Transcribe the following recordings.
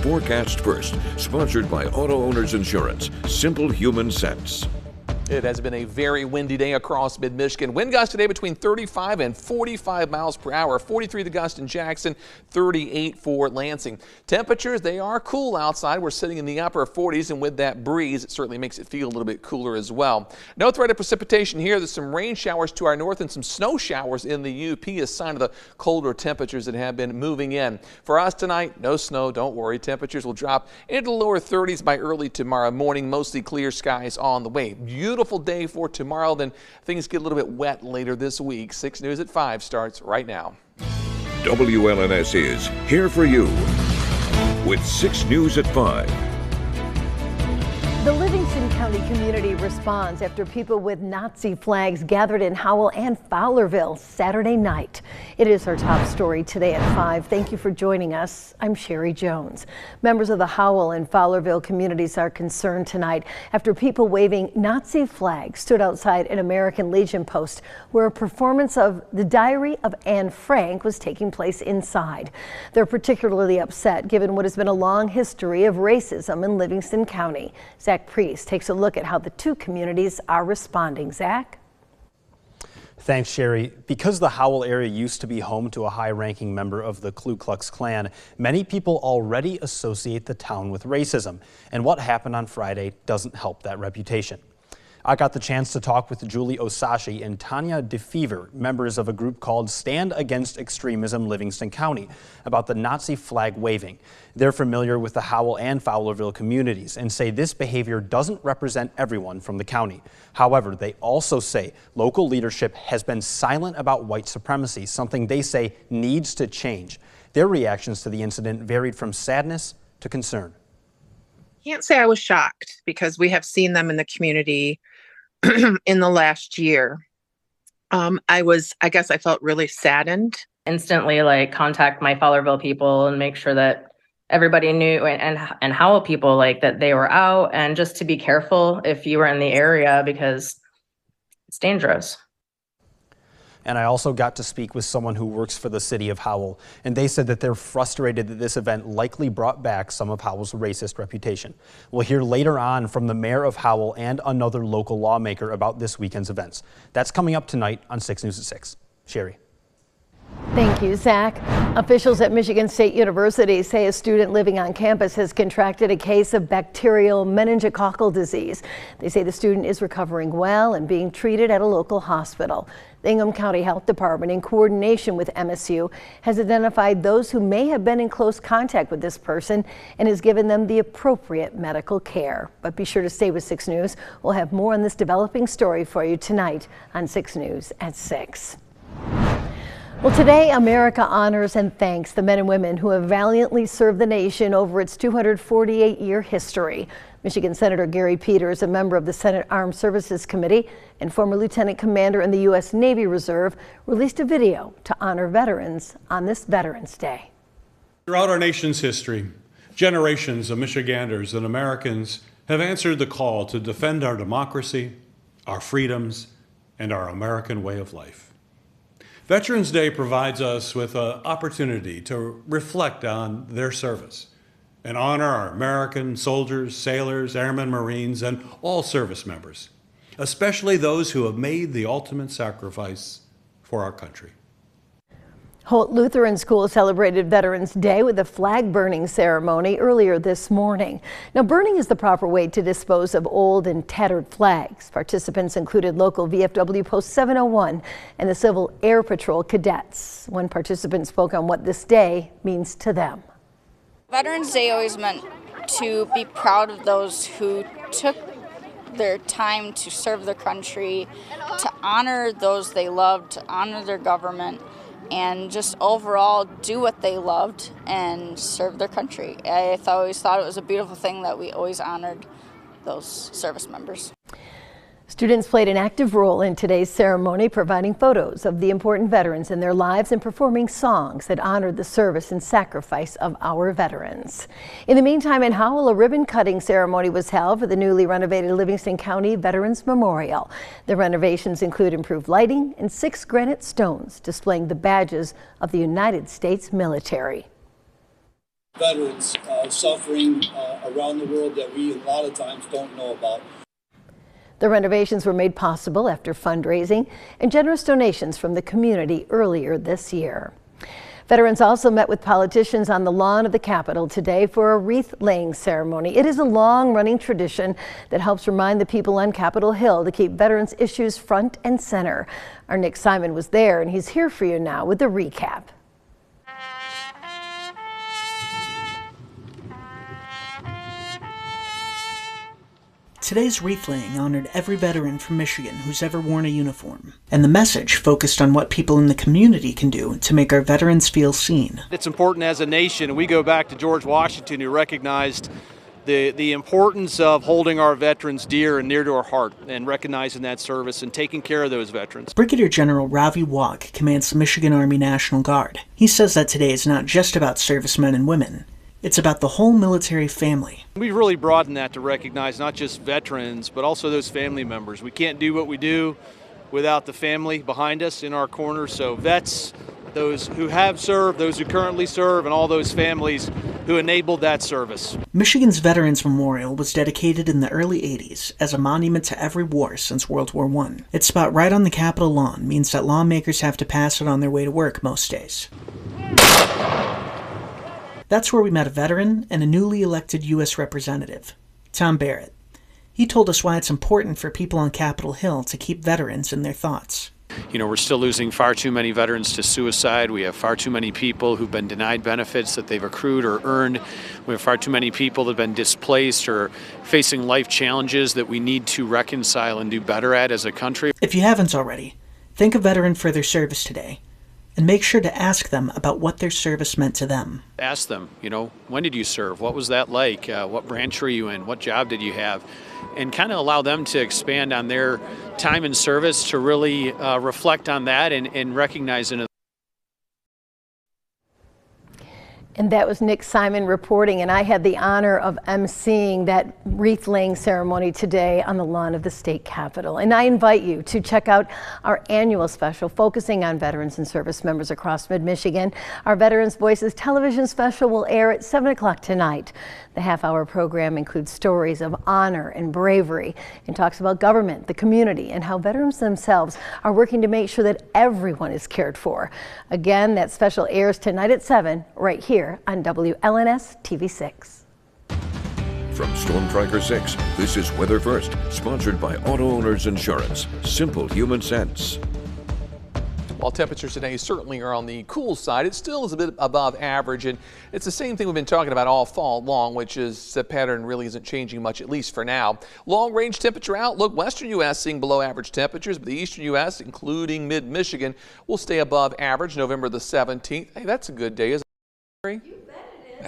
Forecast First, sponsored by Auto Owners Insurance. Simple human sense. It has been a very windy day across mid-Michigan. Wind gusts today between 35 and 45 miles per hour. 43 the gust in Jackson, 38 for Lansing. Temperatures, they are cool outside. We're sitting in the upper 40s, and with that breeze, it certainly makes it feel a little bit cooler as well. No threat of precipitation here. There's some rain showers to our north and some snow showers in the UP, a sign of the colder temperatures that have been moving in. For us tonight, no snow, don't worry. Temperatures will drop into the lower 30s by early tomorrow morning. Mostly clear skies on the way. Beautiful day for tomorrow, then things get a little bit wet later this week. 6 News at 5 starts right now. WLNS is here for you with 6 News at 5. The Livingston County community responds after people with Nazi flags gathered in Howell and Fowlerville Saturday night. It is our top story today at 5. Thank you for joining us. I'm Sherry Jones. Members of the Howell and Fowlerville communities are concerned tonight after people waving Nazi flags stood outside an American Legion post where a performance of The Diary of Anne Frank was taking place inside. They're particularly upset given what has been a long history of racism in Livingston County. Zach Priest takes a look at how the two communities are responding. Zach? Thanks, Sherry. Because the Howell area used to be home to a high-ranking member of the Ku Klux Klan, many people already associate the town with racism, and what happened on Friday doesn't help that reputation. I got the chance to talk with Julie Osashi and Tanya DeFever, members of a group called Stand Against Extremism Livingston County, about the Nazi flag waving. They're familiar with the Howell and Fowlerville communities and say this behavior doesn't represent everyone from the county. However, they also say local leadership has been silent about white supremacy, something they say needs to change. Their reactions to the incident varied from sadness to concern. Can't say I was shocked because we have seen them in the community in the last year. I guess I felt really saddened. Instantly, contact my Fowlerville people and make sure that everybody knew, and Howell people, that they were out, and just to be careful if you were in the area because it's dangerous. And I also got to speak with someone who works for the city of Howell, and they said that they're frustrated that this event likely brought back some of Howell's racist reputation. We'll hear later on from the mayor of Howell and another local lawmaker about this weekend's events. That's coming up tonight on 6 News at 6. Sherry. Thank you, Zach. Officials at Michigan State University say a student living on campus has contracted a case of bacterial meningococcal disease. They say the student is recovering well and being treated at a local hospital. The Ingham County Health Department, in coordination with MSU, has identified those who may have been in close contact with this person and has given them the appropriate medical care. But be sure to stay with 6 News. We'll have more on this developing story for you tonight on 6 News at 6. Well, today, America honors and thanks the men and women who have valiantly served the nation over its 248-year history. Michigan Senator Gary Peters, a member of the Senate Armed Services Committee and former lieutenant commander in the U.S. Navy Reserve, released a video to honor veterans on this Veterans Day. Throughout our nation's history, generations of Michiganders and Americans have answered the call to defend our democracy, our freedoms, and our American way of life. Veterans Day provides us with an opportunity to reflect on their service and honor our American soldiers, sailors, airmen, Marines, and all service members, especially those who have made the ultimate sacrifice for our country. Holt Lutheran School celebrated Veterans Day with a flag burning ceremony earlier this morning. Now, burning is the proper way to dispose of old and tattered flags. Participants included local VFW Post 701 and the Civil Air Patrol cadets. One participant spoke on what this day means to them. Veterans Day always meant to be proud of those who took their time to serve their country, to honor those they loved, to honor their government, and just overall do what they loved and serve their country. I always thought it was a beautiful thing that we always honored those service members. Students played an active role in today's ceremony, providing photos of the important veterans and their lives and performing songs that honored the service and sacrifice of our veterans. In the meantime, in Howell, a ribbon-cutting ceremony was held for the newly renovated Livingston County Veterans Memorial. The renovations include improved lighting and 6 granite stones displaying the badges of the United States military. veterans suffering around the world that we a lot of times don't know about. The renovations were made possible after fundraising and generous donations from the community earlier this year. Veterans also met with politicians on the lawn of the Capitol today for a wreath-laying ceremony. It is a long-running tradition that helps remind the people on Capitol Hill to keep veterans' issues front and center. Our Nick Simon was there, and he's here for you now with the recap. Today's wreath-laying honored every veteran from Michigan who's ever worn a uniform, and the message focused on what people in the community can do to make our veterans feel seen. It's important as a nation. We go back to George Washington, who recognized the importance of holding our veterans dear and near to our heart and recognizing that service and taking care of those veterans. Brigadier General Ravi Wag commands the Michigan Army National Guard. He says that today is not just about servicemen and women. It's about the whole military family. We've really broadened that to recognize not just veterans, but also those family members. We can't do what we do without the family behind us in our corner. So vets, those who have served, those who currently serve, and all those families who enabled that service. Michigan's Veterans Memorial was dedicated in the early 80s as a monument to every war since World War I. Its spot right on the Capitol lawn means that lawmakers have to pass it on their way to work most days. That's where we met a veteran and a newly elected U.S. representative, Tom Barrett. He told us why it's important for people on Capitol Hill to keep veterans in their thoughts. You know, we're still losing far too many veterans to suicide. We have far too many people who've been denied benefits that they've accrued or earned. We have far too many people that have been displaced or facing life challenges that we need to reconcile and do better at as a country. If you haven't already, thank a veteran for their service today. And make sure to ask them about what their service meant to them. Ask them, you know, when did you serve? What was that like? What branch were you in? What job did you have? And kind of allow them to expand on their time in service to really reflect on that and recognize it. And that was Nick Simon reporting, and I had the honor of emceeing that wreath-laying ceremony today on the lawn of the state capitol. And I invite you to check out our annual special focusing on veterans and service members across mid-Michigan. Our Veterans Voices television special will air at 7 o'clock tonight. The half-hour program includes stories of honor and bravery and talks about government, the community, and how veterans themselves are working to make sure that everyone is cared for. Again, that special airs tonight at 7 right here on WLNS TV 6. From Storm Tracker 6, this is Weather First, sponsored by Auto Owners Insurance. Simple human sense. While temperatures today certainly are on the cool side, it still is a bit above average, and it's the same thing we've been talking about all fall long, which is the pattern really isn't changing much, at least for now. Long range temperature outlook, western U.S. seeing below average temperatures, but the eastern U.S., including mid-Michigan, will stay above average November the 17th. Hey, that's a good day, isn't it? You bet it is.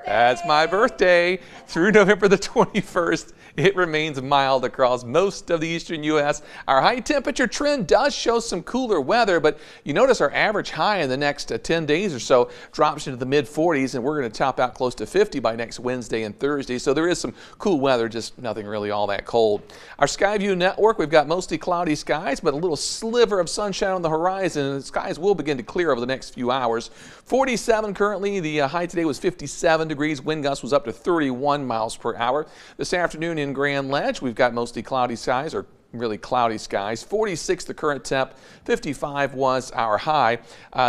That's my birthday. Through November the 21st, it remains mild across most of the eastern U.S. Our high temperature trend does show some cooler weather, but you notice our average high in the next 10 days or so drops into the mid-40s, and we're going to top out close to 50 by next Wednesday and Thursday. So there is some cool weather, just nothing really all that cold. Our Skyview network, we've got mostly cloudy skies, but a little sliver of sunshine on the horizon, and the skies will begin to clear over the next few hours. 47 currently. The high today was 57 degrees. Wind gust was up to 31 miles per hour. This afternoon in Grand Ledge, we've got mostly cloudy skies, or really cloudy skies. 46 the current temp, 55 was our high.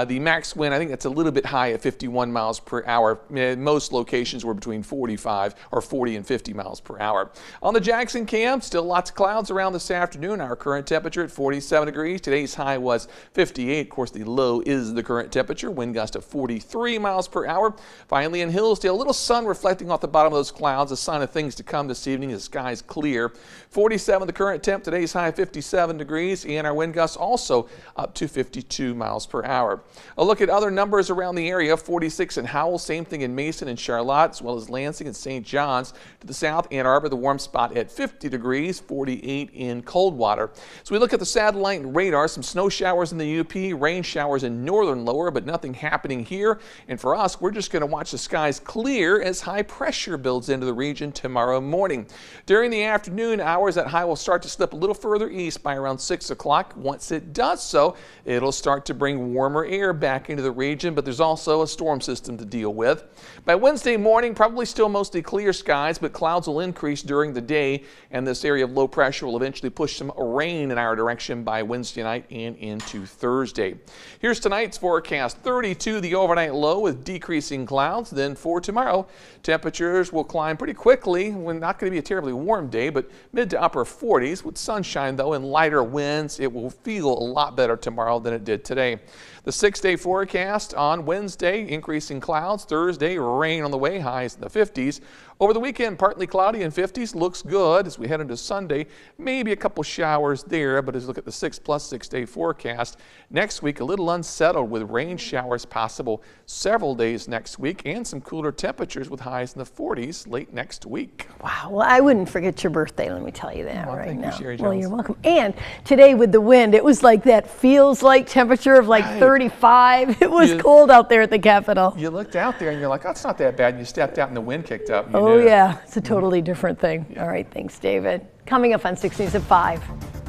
The max wind, I think that's a little bit high at 51 miles per hour. Most locations were between 40 and 50 miles per hour. On the Jackson Cam, still lots of clouds around this afternoon. Our current temperature at 47 degrees. Today's high was 58. Of course, the low is the current temperature. Wind gust of 43 miles per hour. Finally, in Hillsdale, a little sun reflecting off the bottom of those clouds, a sign of things to come this evening. The sky's clear. 47 the current temp. Today's high 57 degrees, and our wind gusts also up to 52 miles per hour. A look at other numbers around the area. 46 in Howell, same thing in Mason and Charlotte, as well as Lansing and St. John's. To the south, Ann Arbor, the warm spot at 50 degrees, 48 in Coldwater. So we look at the satellite and radar. Some snow showers in the UP, rain showers in northern lower, but nothing happening here. And for us, we're just going to watch the skies clear as high pressure builds into the region tomorrow morning. During the afternoon hours, that high will start to slip a little further east by around 6 o'clock. Once it does so, it'll start to bring warmer air back into the region, but there's also a storm system to deal with. By Wednesday morning, probably still mostly clear skies, but clouds will increase during the day, and this area of low pressure will eventually push some rain in our direction by Wednesday night and into Thursday. Here's tonight's forecast. 32 the overnight low with decreasing clouds. Then for tomorrow, temperatures will climb pretty quickly. We're not going to be a terribly warm day, but mid to upper 40s with sunshine though and lighter winds. It will feel a lot better tomorrow than it did today. The 6-day forecast on Wednesday, increasing clouds. Thursday, rain on the way, highs in the 50s. Over the weekend, partly cloudy and 50s. Looks good as we head into Sunday. Maybe a couple showers there, but as we look at the 6+6-day forecast, next week a little unsettled with rain showers possible several days next week and some cooler temperatures with highs in the 40s late next week. Wow, well, I wouldn't forget your birthday, let me tell you that right now. You, Sherry Jones. Well, you're welcome. And today with the wind, it was like that feels like temperature of like 35. It was cold out there at the Capitol. You looked out there and you're like, oh, it's not that bad. And you stepped out and the wind kicked up. Oh, yeah, it's a totally different thing. All right, thanks, David. Coming up on 6 News at 5.